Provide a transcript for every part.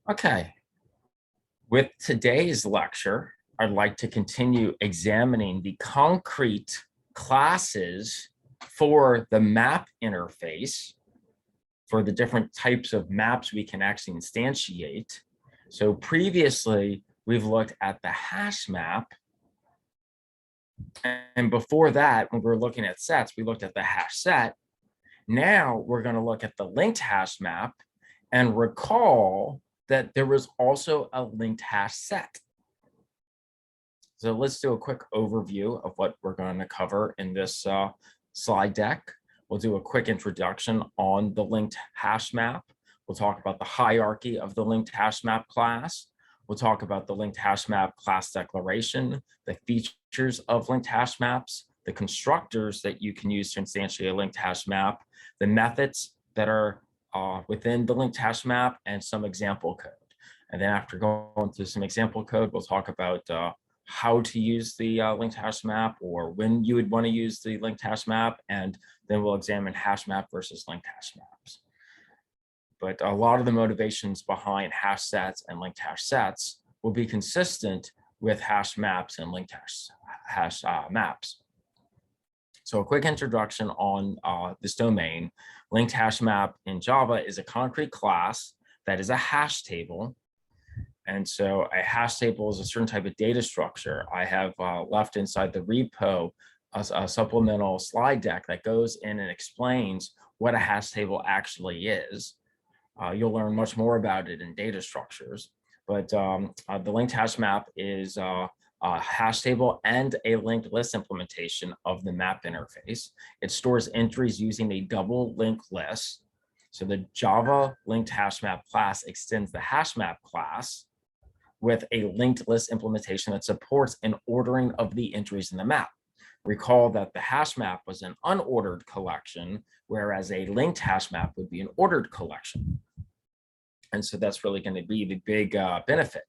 Okay, with today's lecture, I'd like to continue examining the concrete classes for the map interface for the different types of maps we can actually instantiate. So previously, we've looked at the hash map. And before that, when we were looking at sets, we looked at the hash set. Now we're going to look at the linked hash map and recall that there was also a linked hash set. So let's do a quick overview of what we're going to cover in this slide deck. We'll do a quick introduction on the linked hash map. We'll talk about the hierarchy of the linked hash map class. We'll talk about the linked hash map class declaration, the features of linked hash maps, the constructors that you can use to instantiate a linked hash map, the methods that are within the linked hash map, and some example code. And then after going through some example code, we'll talk about how to use the linked hash map, or when you would want to use the linked hash map, and then we'll examine hash map versus linked hash maps. But a lot of the motivations behind hash sets and linked hash sets will be consistent with hash maps and linked hash maps. So a quick introduction on this domain. Linked hash map in Java is a concrete class that is a hash table. And so a hash table is a certain type of data structure. I have left inside the repo a supplemental slide deck that goes in and explains what a hash table actually is. You'll learn much more about it in data structures. But the linked hash map is a hash table and a linked list implementation of the map interface. It stores entries using a double linked list. So the Java linked hash map class extends the hash map class with a linked list implementation that supports an ordering of the entries in the map. Recall that the hash map was an unordered collection, whereas a linked hash map would be an ordered collection. And so that's really going to be the big benefit.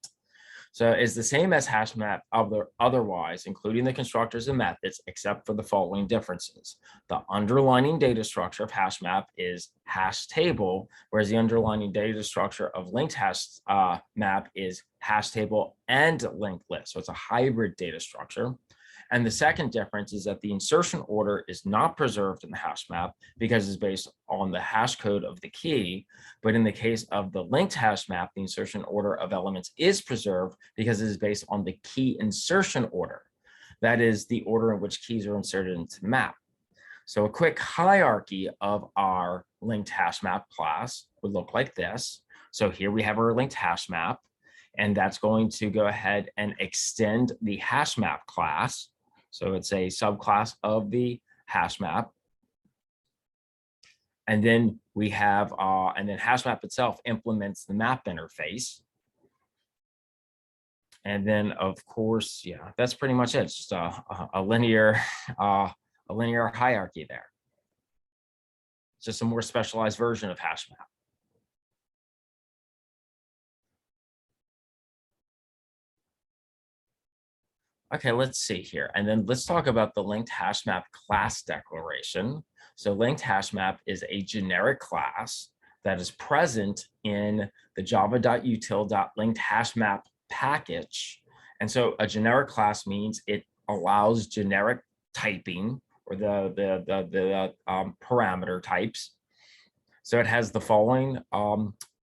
So it's the same as hash map otherwise, including the constructors and methods, except for the following differences. The underlying data structure of hash map is hash table, whereas the underlying data structure of linked hash map is hash table and linked list. So it's a hybrid data structure. And the second difference is that the insertion order is not preserved in the hash map because it's based on the hash code of the key. But in the case of the linked hash map, the insertion order of elements is preserved because it is based on the key insertion order. That is the order in which keys are inserted into the map. So a quick hierarchy of our linked hash map class would look like this. So here we have our linked hash map, and that's going to go ahead and extend the hash map class. So it's a subclass of the hash map. And then we have, and then hash map itself implements the map interface. And then of course, yeah, that's pretty much it. It's just a linear hierarchy there. It's just a more specialized version of hash map. Okay, let's see here. And then let's talk about the linked hash map class declaration. So linked hash map is a generic class that is present in the java.util.linkedHashMap package. And so a generic class means it allows generic typing, or the parameter types. So it has the following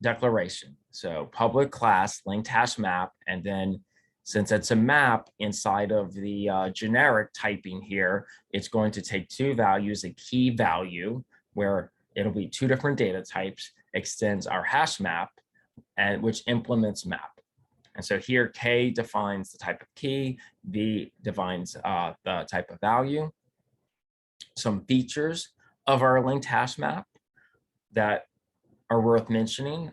declaration. So public class linked hash map, and then since it's a map inside of the generic typing here, it's going to take two values, a key value, where it'll be two different data types, extends our hash map, and which implements map. And so here, K defines the type of key, V defines the type of value. Some features of our linked hash map that are worth mentioning.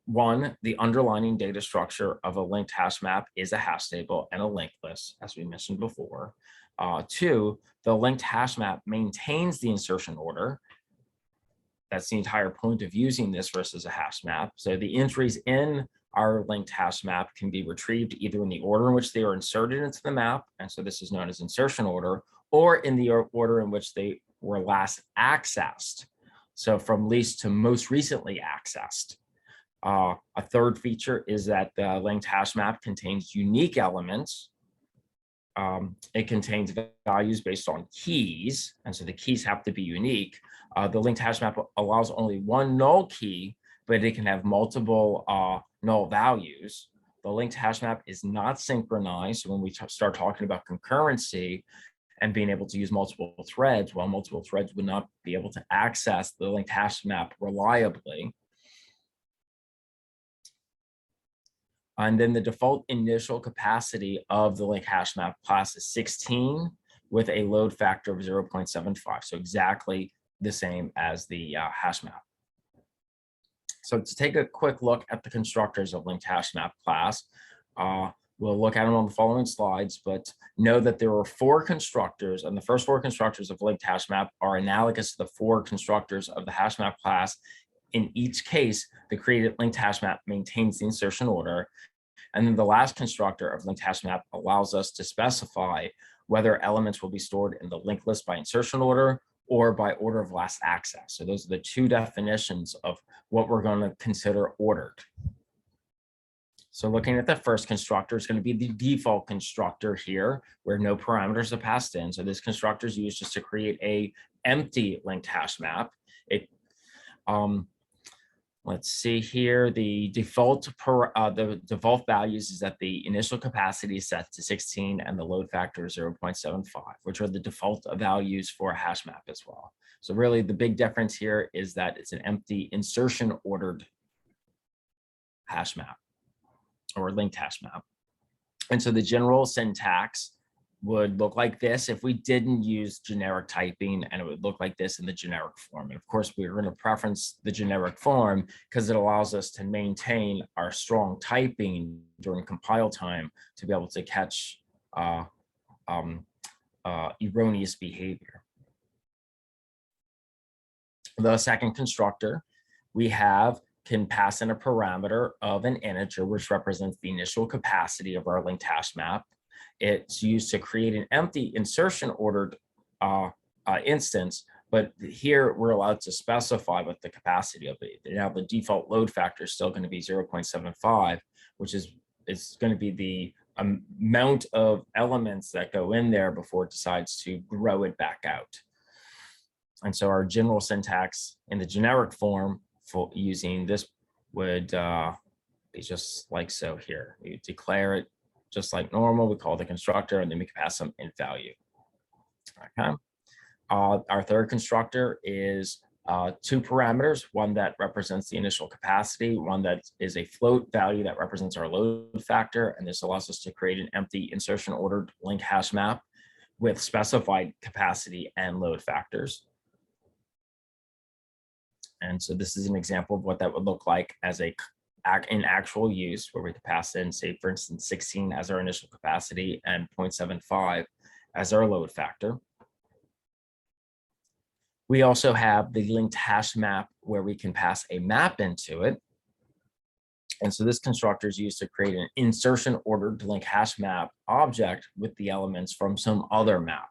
One, the underlying data structure of a linked hash map is a hash table and a linked list, as we mentioned before. Two, the linked hash map maintains the insertion order. That's the entire point of using this versus a hash map. So the entries in our linked hash map can be retrieved either in the order in which they are inserted into the map, and so this is known as insertion order, or in the order in which they were last accessed. So from least to most recently accessed. A third feature is that the linked hash map contains unique elements. It contains values based on keys, and so the keys have to be unique. The linked hash map allows only one null key, but it can have multiple null values. The linked hash map is not synchronized. So when we start talking about concurrency and being able to use multiple threads, well, multiple threads would not be able to access the linked hash map reliably. And then the default initial capacity of the LinkedHashMap class is 16 with a load factor of 0.75. So exactly the same as the HashMap. So to take a quick look at the constructors of LinkedHashMap class, we'll look at them on the following slides, but know that there are 4 constructors, and the first 4 constructors of LinkedHashMap are analogous to the 4 constructors of the HashMap class. In each case, the created linked hash map maintains the insertion order. And then the last constructor of linked hash map allows us to specify whether elements will be stored in the linked list by insertion order or by order of last access. So those are the 2 definitions of what we're going to consider ordered. So looking at the first constructor, it's going to be the default constructor here, where no parameters are passed in. So this constructor is used just to create a empty linked hash map. Let's see here. The default values is that the initial capacity is set to 16 and the load factor is 0.75, which are the default values for a hash map as well. So really the big difference here is that it's an empty insertion ordered hash map or linked hash map. And so the general syntax would look like this if we didn't use generic typing, and it would look like this in the generic form. And of course, we're going to preference the generic form because it allows us to maintain our strong typing during compile time to be able to catch erroneous behavior. The second constructor we have can pass in a parameter of an integer, which represents the initial capacity of our linked hash map. It's used to create an empty insertion ordered instance, but here we're allowed to specify what the capacity of it. Now the default load factor is still going to be 0.75, which is going to be the amount of elements that go in there before it decides to grow it back out. And so our general syntax in the generic form for using this would be just like so here. You declare it just like normal, we call the constructor, and then we can pass some int value. Okay. Our third constructor is 2 parameters, one that represents the initial capacity, one that is a float value that represents our load factor, and this allows us to create an empty insertion ordered linked hash map with specified capacity and load factors. And so this is an example of what that would look like as in actual use, where we could pass in, say, for instance, 16 as our initial capacity and 0.75 as our load factor. We also have the linked hash map where we can pass a map into it. And so this constructor is used to create an insertion ordered linked hash map object with the elements from some other map.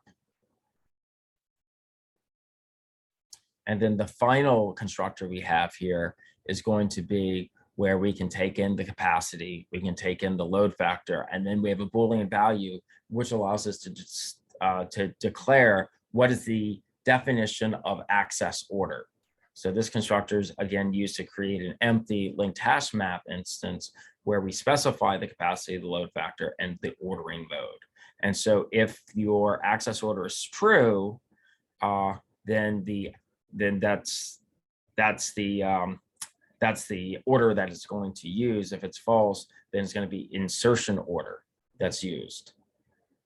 And then the final constructor we have here is going to be where we can take in the capacity, we can take in the load factor, and then we have a Boolean value, which allows us to declare what is the definition of access order. So this constructor is again used to create an empty linked hash map instance where we specify the capacity, the load factor, and the ordering mode. And so if your access order is true, then that's the order that it's going to use. If it's false, then it's going to be insertion order that's used.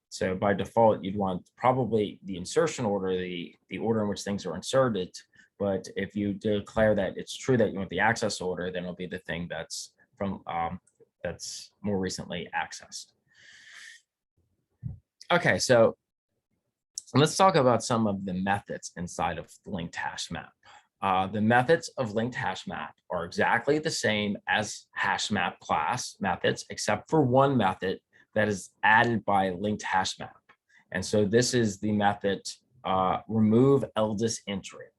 So by default, you'd want probably the insertion order, the order in which things are inserted. But if you declare that it's true that you want the access order, then it'll be the thing that's from that's more recently accessed. Okay, so let's talk about some of the methods inside of linked hash map. The methods of linked hash map are exactly the same as HashMap class methods, except for one method that is added by linked hash map. And so this is the method remove eldest iterate.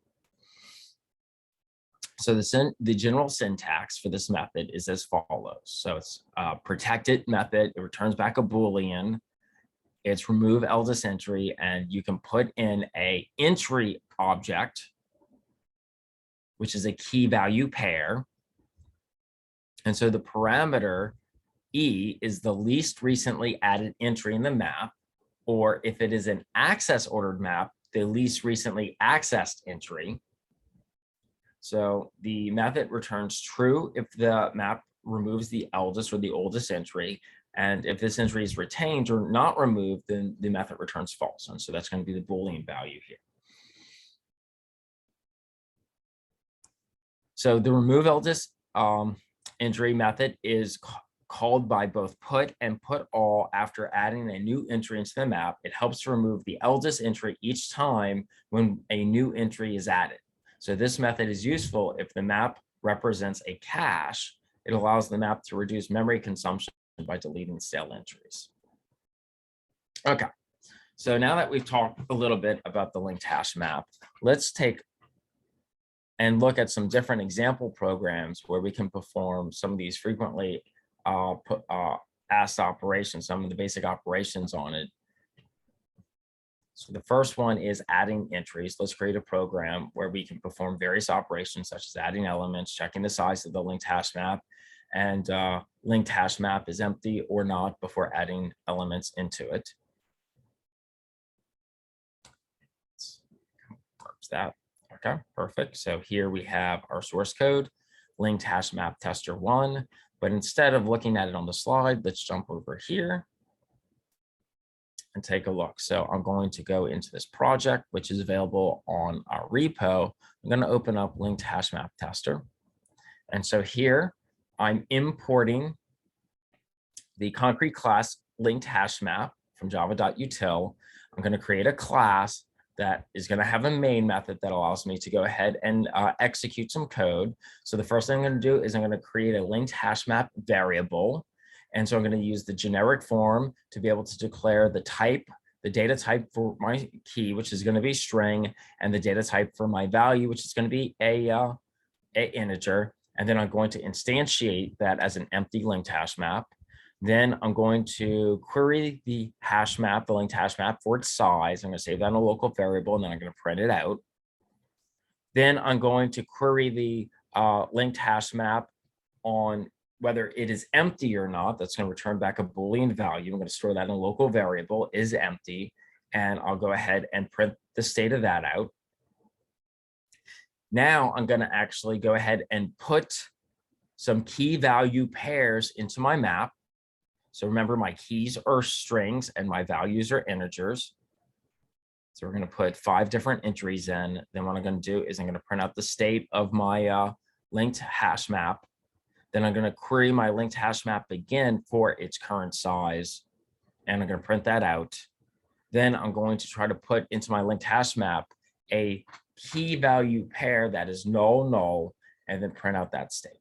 So the general syntax for this method is as follows. So it's a protected method. It returns back a Boolean. It's remove eldest entry, and you can put in a entry object, which is a key value pair. And so the parameter E is the least recently added entry in the map, or if it is an access ordered map, the least recently accessed entry. So the method returns true if the map removes the eldest or the oldest entry. And if this entry is retained or not removed, then the method returns false. And so that's going to be the Boolean value here. So the remove eldest entry method is called by both put and put all after adding a new entry into the map. It helps to remove the eldest entry each time when a new entry is added. So this method is useful if the map represents a cache. It allows the map to reduce memory consumption by deleting stale entries. Okay, so now that we've talked a little bit about the linked hash map, let's take and look at some different example programs where we can perform some of these frequently asked operations, some of the basic operations on it. So the first one is adding entries. Let's create a program where we can perform various operations such as adding elements, checking the size of the linked hash map, and linked hash map is empty or not before adding elements into it. Let's that. Okay, perfect. So here we have our source code, linked hash map tester 1. But instead of looking at it on the slide, let's jump over here and take a look. So I'm going to go into this project, which is available on our repo. I'm going to open up linked hash map tester. And so here I'm importing the concrete class linked hash map from java.util. I'm going to create a class that is going to have a main method that allows me to go ahead and execute some code. So the first thing I'm going to do is I'm going to create a linked hash map variable. And so I'm going to use the generic form to be able to declare the type, the data type for my key, which is going to be string, and the data type for my value, which is going to be a integer. And then I'm going to instantiate that as an empty linked hash map. Then I'm going to query the hash map, the linked hash map for its size. I'm going to save that in a local variable, and then I'm going to print it out. Then I'm going to query the linked hash map on whether it is empty or not. That's going to return back a Boolean value. I'm going to store that in a local variable, is empty, and I'll go ahead and print the state of that out. Now I'm going to actually go ahead and put some key value pairs into my map. So remember, my keys are strings and my values are integers. So we're going to put 5 different entries in. Then what I'm going to do is I'm going to print out the state of my linked hash map. Then I'm going to query my linked hash map again for its current size. And I'm going to print that out. Then I'm going to try to put into my linked hash map a key value pair that is null, null, and then print out that state.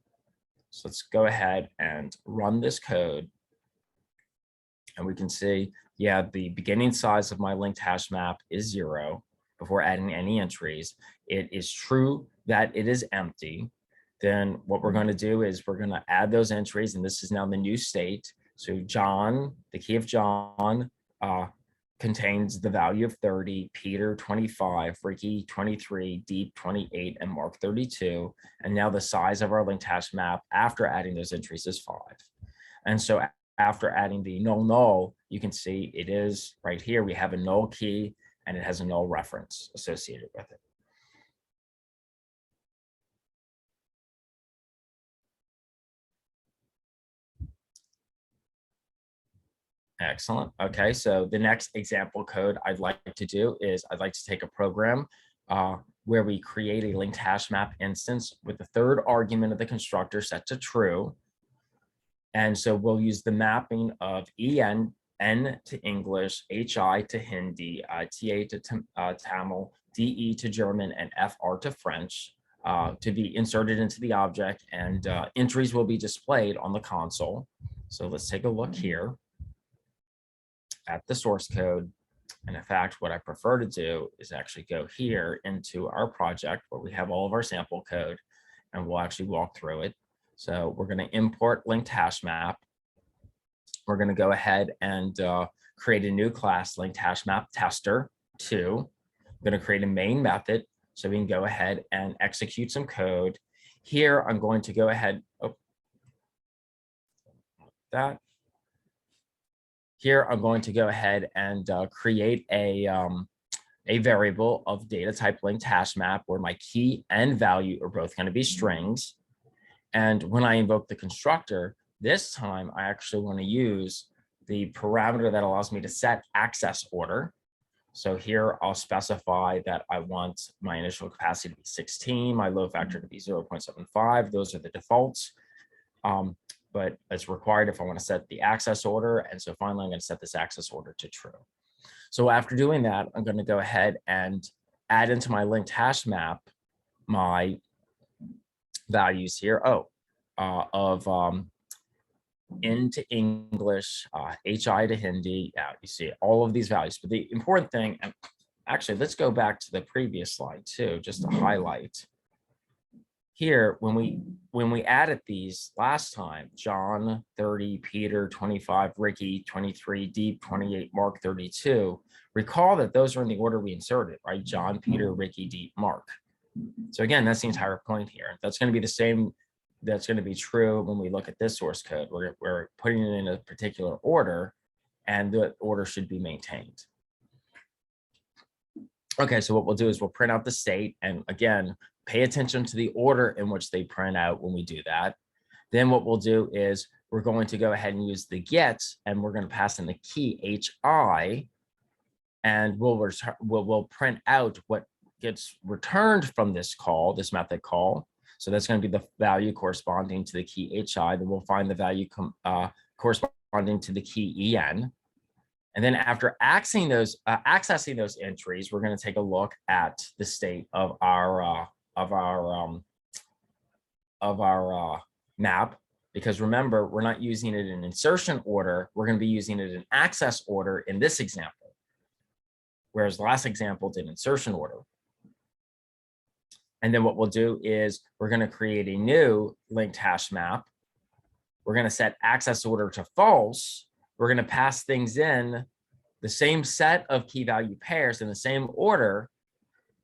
So let's go ahead and run this code. And we can see, yeah, the beginning size of my linked hash map is 0 before adding any entries. It is true that it is empty. Then what we're going to do is we're going to add those entries, and this is now the new state. So John, the key of John, contains the value of 30, Peter 25, Ricky 23, Deep 28, and Mark 32. And now the size of our linked hash map after adding those entries is 5. And so after adding the null null, you can see it is right here. We have a null key and it has a null reference associated with it. Excellent. Okay, so the next example code I'd like to do is I'd like to take a program where we create a linked hash map instance with the third argument of the constructor set to true. And so we'll use the mapping of EN, N to English, HI to Hindi, TA to Tamil, DE to German, and FR to French to be inserted into the object, and entries will be displayed on the console. So let's take a look here at the source code. And in fact, what I prefer to do is actually go here into our project where we have all of our sample code. and we'll actually walk through it. So we're going to import LinkedHashMap. We're going to go ahead and create a new class, LinkedHashMap Tester 2. I'm going to create a main method so we can go ahead and execute some code. Here, I'm going to go ahead. Here, I'm going to go ahead and create a variable of data type LinkedHashMap where my key and value are both going to be strings. And when I invoke the constructor, this time I actually want to use the parameter that allows me to set access order. So here I'll specify that I want my initial capacity to be 16, my load factor to be 0.75. Those are the defaults. But it's required if I want to set the access order. And so finally, I'm going to set this access order to true. So after doing that, I'm going to go ahead and add into my LinkedHashMap my values here. Into English, HI to Hindi. Yeah, you see all of these values. But the important thing, and actually, let's go back to the previous slide too, just to highlight. Here, when we added these last time, John 30, Peter 25, Ricky 23, Deep 28, Mark 32, recall that those are in the order we inserted, right? John, Peter, Ricky, Deep, Mark. So again, that's the entire point here. That's going to be the same. That's going to be true when we look at this source code. We're putting it in a particular order, and the order should be maintained. Okay, so what we'll do is we'll print out the state, and again, pay attention to the order in which they print out when we do that. Then what we'll do is we're going to go ahead and use the get, and we're going to pass in the key HI, and we'll print out what gets returned from this call, this method call. So that's going to be the value corresponding to the key HI. Then we'll find the value corresponding to the key EN. And then after accessing those entries, we're going to take a look at the state of our map, because remember, we're not using it in insertion order. We're going to be using it in access order in this example, whereas the last example did insertion order. And then what we'll do is we're going to create a new LinkedHashMap. We're going to set access order to false. We're going to pass things in the same set of key value pairs in the same order,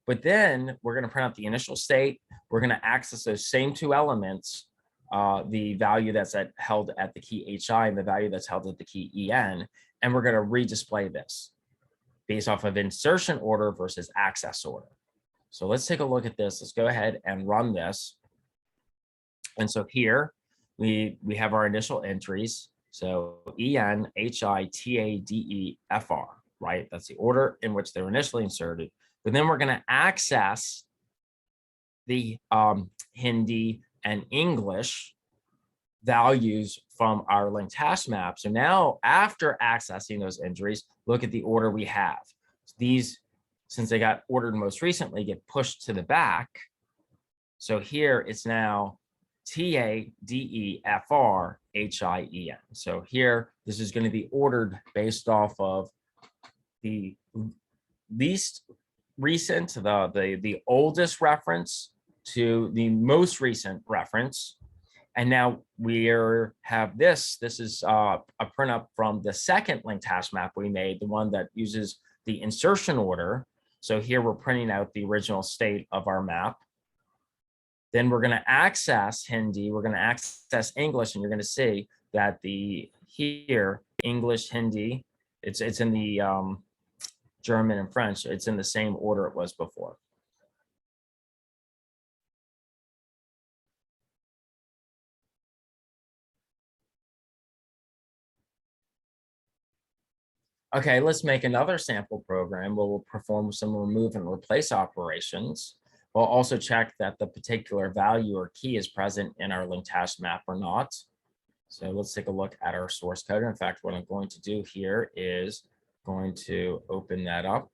but then we're going to print out the initial state. We're going to access those same two elements, the value that's held at the key HI and the value that's held at the key EN, and we're going to redisplay this based off of insertion order versus access order. So let's take a look at this. Let's go ahead and run this. And so here we have our initial entries. So EN, HI, TA, DE, FR, right? That's the order in which they're initially inserted. But then we're going to access the Hindi and English values from our LinkedHashMap. So now after accessing those entries, look at the order we have. These, since they got ordered most recently, get pushed to the back. So here it's now TA, DE, FR, HI, EN. So here, this is going to be ordered based off of the least recent, the oldest reference to the most recent reference. And now we have this. This is a print up from the second LinkedHashMap we made, the one that uses the insertion order. So here we're printing out the original state of our map. Then we're going to access Hindi. We're going to access English, and you're going to see that here English, Hindi, it's in the German and French. It's in the same order it was before. Okay, let's make another sample program where we'll perform some remove and replace operations. We'll also check that the particular value or key is present in our LinkedHashMap or not. So let's take a look at our source code. In fact, what I'm going to do here is going to open that up.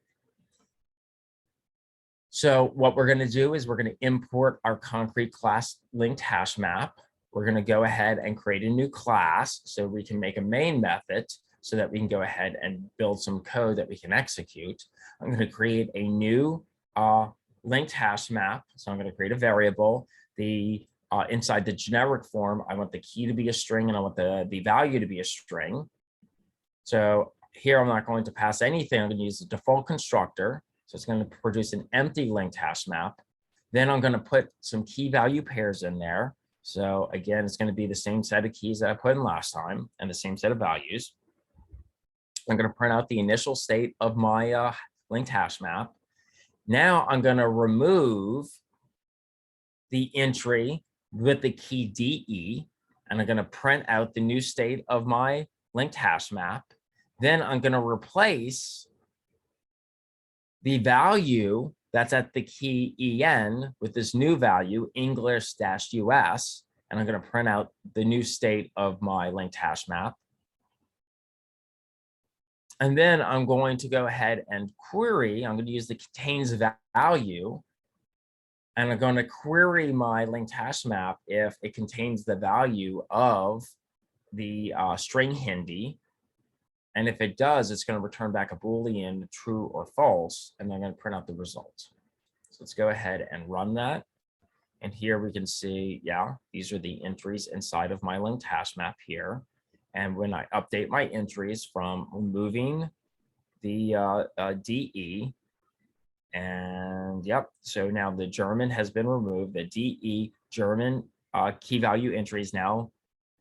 So what we're going to do is we're going to import our concrete class LinkedHashMap. We're going to go ahead and create a new class so we can make a main method so that we can go ahead and build some code that we can execute. I'm going to create a new LinkedHashMap. So I'm going to create a variable. The inside the generic form, I want the key to be a string and I want the value to be a string. So here I'm not going to pass anything. I'm going to use the default constructor. So it's going to produce an empty linked hash map. Then I'm going to put some key value pairs in there. So again, it's going to be the same set of keys that I put in last time and the same set of values. I'm going to print out the initial state of my linked hash map. Now I'm going to remove the entry with the key DE, and I'm going to print out the new state of my linked hash map. Then I'm going to replace the value that's at the key EN with this new value, English-US, and I'm going to print out the new state of my linked hash map. And then I'm going to go ahead and query. I'm going to use the contains value, and I'm going to query my linked hash map if it contains the value of the string Hindi. And if it does, it's going to return back a Boolean, true or false, and I'm going to print out the result. So let's go ahead and run that. And here we can see, yeah, these are the entries inside of my linked hash map here. And when I update my entries from removing the DE, and yep, so now the German has been removed. The DE German key value entry has now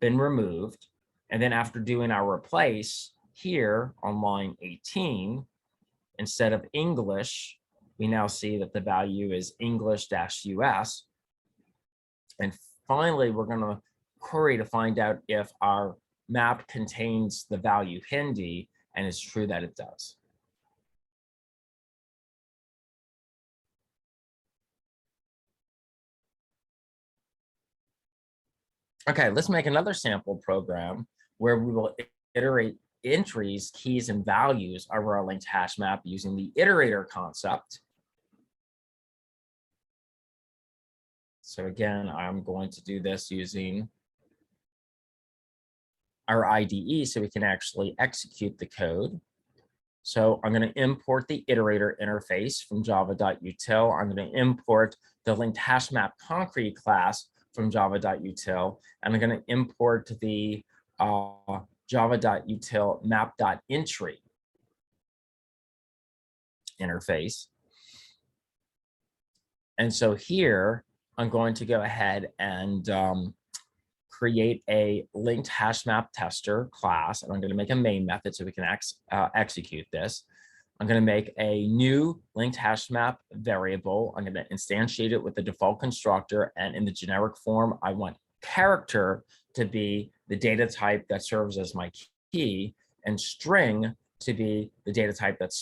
been removed. And then after doing our replace here on line 18, instead of English, we now see that the value is English-US. And finally, we're going to query to find out if our map contains the value Hindi, and it's true that it does. Okay, let's make another sample program where we will iterate entries, keys, and values over our linked hash map using the iterator concept. So again, I'm going to do this using our IDE so we can actually execute the code. So I'm going to import the iterator interface from java.util. I'm going to import the LinkedHashMap concrete class from java.util, and I'm going to import the java.util map.entry interface. And so here, I'm going to go ahead and create a LinkedHashMap tester class, and I'm going to make a main method so we can execute this. I'm going to make a new LinkedHashMap variable. I'm going to instantiate it with the default constructor, and in the generic form, I want character to be the data type that serves as my key, and string to be the data type that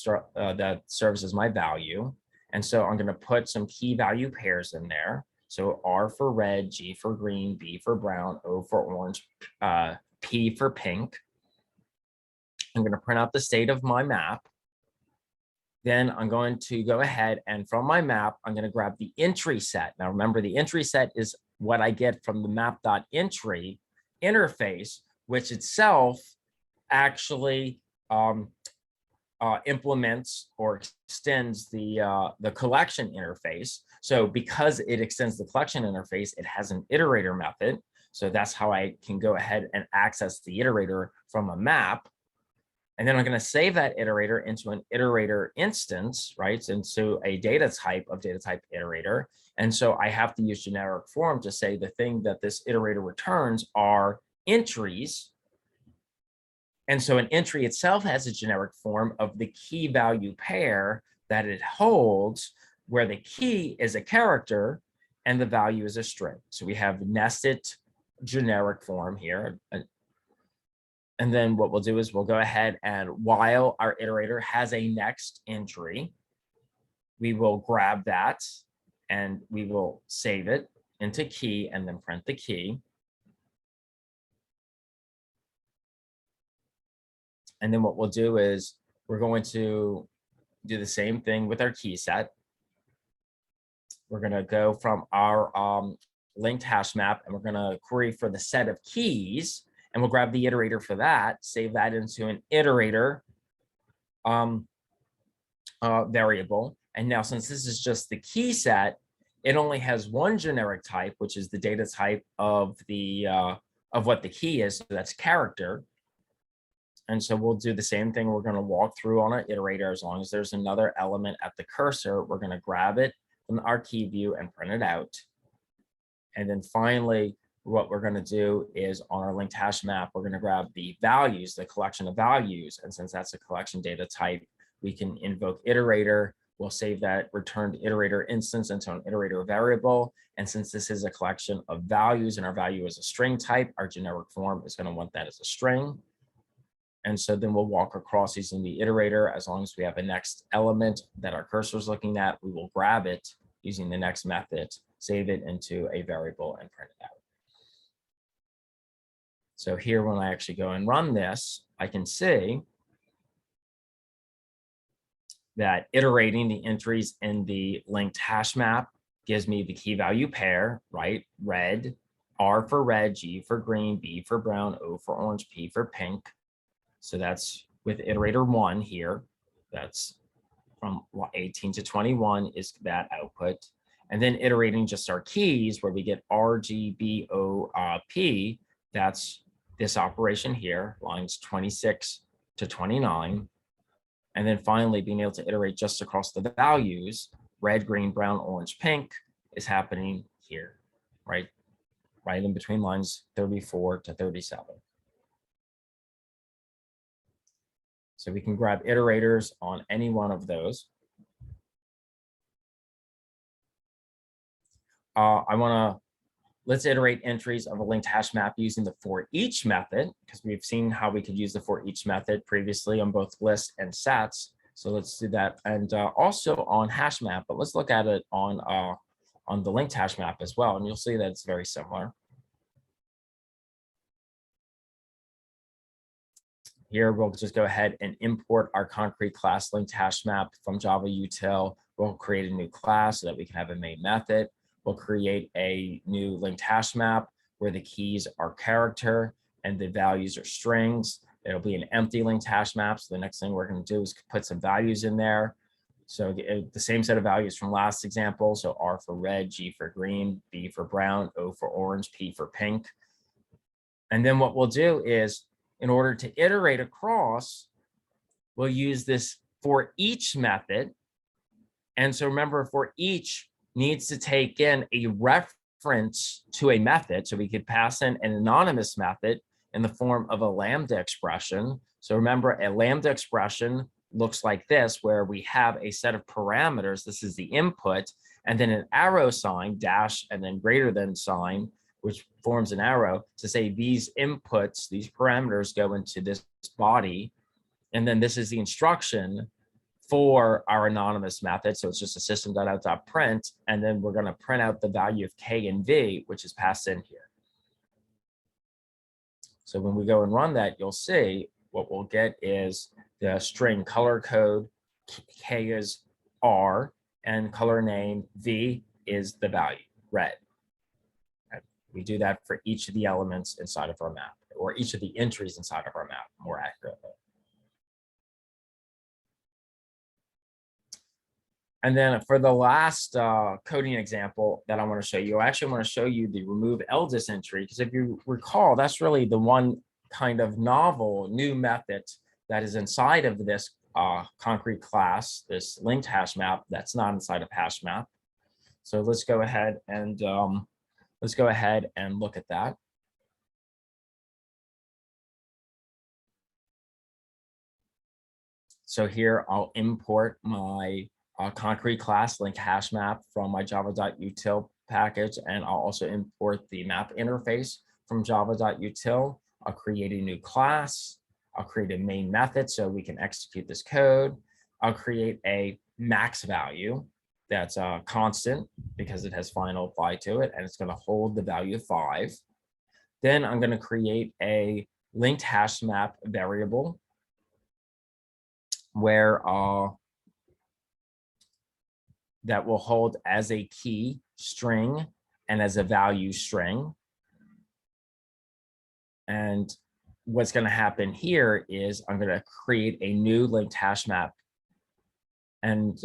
serves as my value. And so I'm going to put some key value pairs in there. So R for red, G for green, B for brown, O for orange, P for pink. I'm going to print out the state of my map. Then I'm going to go ahead and from my map, I'm going to grab the entry set. Now remember, the entry set is what I get from the map.entry interface, which itself actually implements or extends the collection interface. So because it extends the collection interface, it has an iterator method. So that's how I can go ahead and access the iterator from a map. And then I'm going to save that iterator into an iterator instance, right? Into a data type of data type iterator. And so I have to use generic form to say the thing that this iterator returns are entries. And so an entry itself has a generic form of the key value pair that it holds, where the key is a character and the value is a string. So we have nested generic form here. And then what we'll do is we'll go ahead and while our iterator has a next entry, we will grab that and we will save it into key and then print the key. And then what we'll do is we're going to do the same thing with our key set. We're going to go from our linked hash map and we're going to query for the set of keys, and we'll grab the iterator for that, save that into an iterator variable. And now since this is just the key set, it only has one generic type, which is the data type of what the key is. So that's character. And so we'll do the same thing. We're going to walk through on our iterator. As long as there's another element at the cursor, we're going to grab it from our key view and print it out. And then finally, what we're going to do is on our linked hash map, we're going to grab the values, the collection of values. And since that's a collection data type, we can invoke iterator. We'll save that returned iterator instance into an iterator variable. And since this is a collection of values and our value is a string type, our generic form is going to want that as a string. And so then we'll walk across using the iterator. As long as we have a next element that our cursor is looking at, we will grab it using the next method, save it into a variable, and print it out. So here, when I actually go and run this, I can see that iterating the entries in the linked hash map gives me the key value pair, right? Red, R for red, G for green, B for brown, O for orange, P for pink. So that's with iterator 1 here. That's from 18 to 21 is that output. And then iterating just our keys where we get R, G, B, O, P. That's this operation here, lines 26 to 29. And then finally being able to iterate just across the values, red, green, brown, orange, pink is happening here, right in between lines 34 to 37. So we can grab iterators on any one of those. Let's iterate entries of a linked hash map using the for each method, because we've seen how we could use the for each method previously on both lists and sets. So let's do that, and also on HashMap, but let's look at it on the linked hash map as well, and you'll see that it's very similar. Here, we'll just go ahead and import our concrete class linked hash map from Java util. We'll create a new class so that we can have a main method. We'll create a new linked hash map where the keys are character and the values are strings. It'll be an empty linked hash map. So the next thing we're going to do is put some values in there. So the same set of values from last example. So R for red, G for green, B for brown, O for orange, P for pink. And then what we'll do is, in order to iterate across, we'll use this for each method. And so remember, for each needs to take in a reference to a method. So we could pass in an anonymous method in the form of a lambda expression. So remember, a lambda expression looks like this, where we have a set of parameters. This is the input, and then an arrow sign, dash, and then greater than sign, which forms an arrow to say these inputs, these parameters go into this body. And then this is the instruction for our anonymous method. So it's just a system.out.print. And then we're going to print out the value of K and V, which is passed in here. So when we go and run that, you'll see what we'll get is the string color code, K is R, and color name V is the value, red. We do that for each of the elements inside of our map, or each of the entries inside of our map, more accurately. And then for the last coding example that I want to show you, I actually want to show you the remove eldest entry, because if you recall, that's really the one kind of novel new method that is inside of this concrete class, this linked hash map that's not inside of HashMap. So let's go ahead and look at that. So here I'll import my concrete class LinkedHashMap from my java.util package, and I'll also import the map interface from java.util. I'll create a new class. I'll create a main method so we can execute this code. I'll create a max value that's constant because it has final applied to it, and it's going to hold the value of 5. Then I'm going to create a linked hash map variable where that will hold as a key string and as a value string. And what's going to happen here is I'm going to create a new linked hash map, and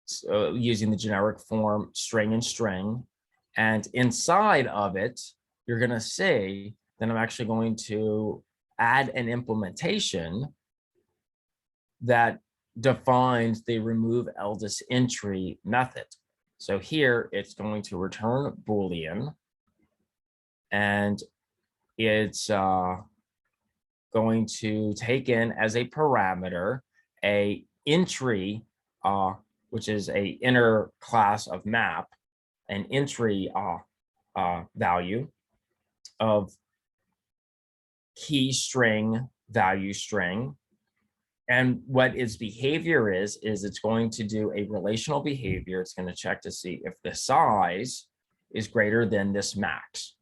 So using the generic form string and string. And inside of it, you're going to see that I'm actually going to add an implementation that defines the remove eldest entry method. So here it's going to return Boolean, and it's going to take in as a parameter a entry, which is a inner class of map, an entry value of key string value string. And what its behavior is it's going to do a relational behavior. It's going to check to see if the size is greater than this max.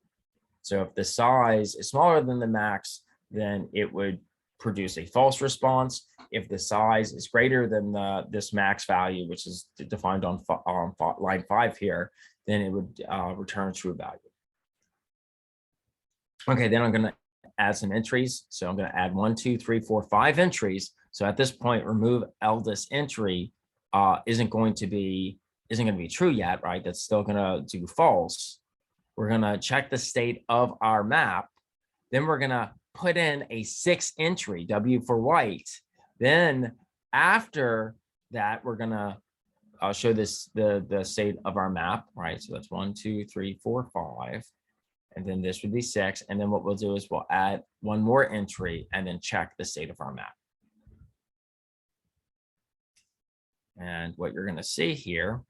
So if the size is smaller than the max, then it would produce a false response. If the size is greater than this max value, which is defined on line 5 here, then it would return a true value. Okay, then I'm going to add some entries. So I'm going to add 1, 2, 3, 4, 5 entries. So at this point, remove eldest entry isn't going to be true yet, right? That's still going to do false. We're going to check the state of our map. Then we're going to put in a 6 entry, W for white. Then after that, we're going to show this the state of our map, right? So that's 1, 2, 3, 4, 5. And then this would be 6. And then what we'll do is we'll add one more entry and then check the state of our map. And what you're going to see here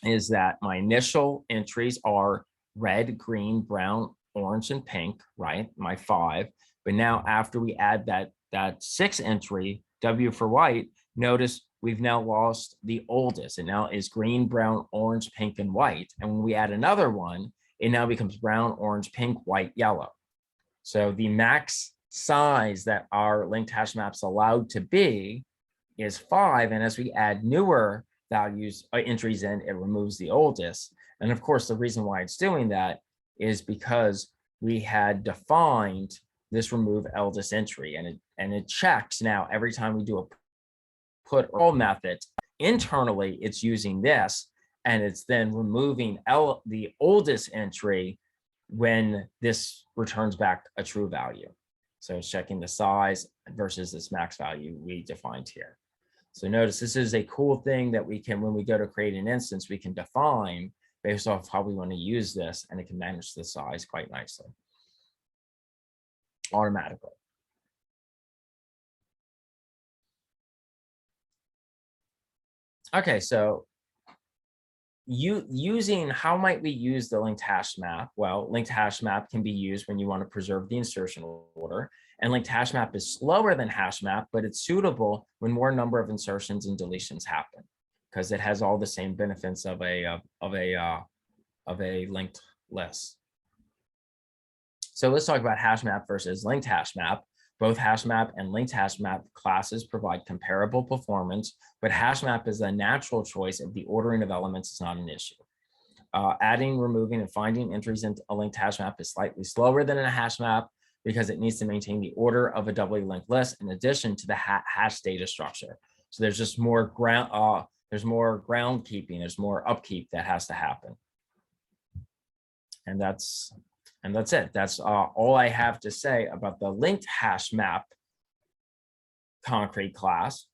is that my initial entries are red, green, brown, orange, and pink, right? My 5. But now after we add that 6 entry, W for white, notice we've now lost the oldest. It now is green, brown, orange, pink, and white. And when we add another one, it now becomes brown, orange, pink, white, yellow. So the max size that our linked hash map's allowed to be is 5. And as we add newer values, entries in, it removes the oldest. And of course, the reason why it's doing that is because we had defined this remove eldest entry, and it checks now every time we do a put all method. Internally, it's using this, and it's then removing the oldest entry when this returns back a true value. So it's checking the size versus this max value we defined here. So notice this is a cool thing that we can, when we go to create an instance, we can define based off how we want to use this, and it can manage the size quite nicely automatically. Okay, so how might we use the linked hash map? Well, linked hash map can be used when you want to preserve the insertion order. And linked hash map is slower than hash map, but it's suitable when more number of insertions and deletions happen, because it has all the same benefits of a linked list. So let's talk about hash map versus linked hash map. Both HashMap and LinkedHashMap classes provide comparable performance, but HashMap is a natural choice if the ordering of elements is not an issue. Adding, removing, and finding entries into a linked HashMap is slightly slower than a HashMap because it needs to maintain the order of a doubly linked list in addition to the hash data structure. So there's just more ground, there's more ground keeping, there's more upkeep that has to happen. And that's it. That's all I have to say about the linked hash map concrete class.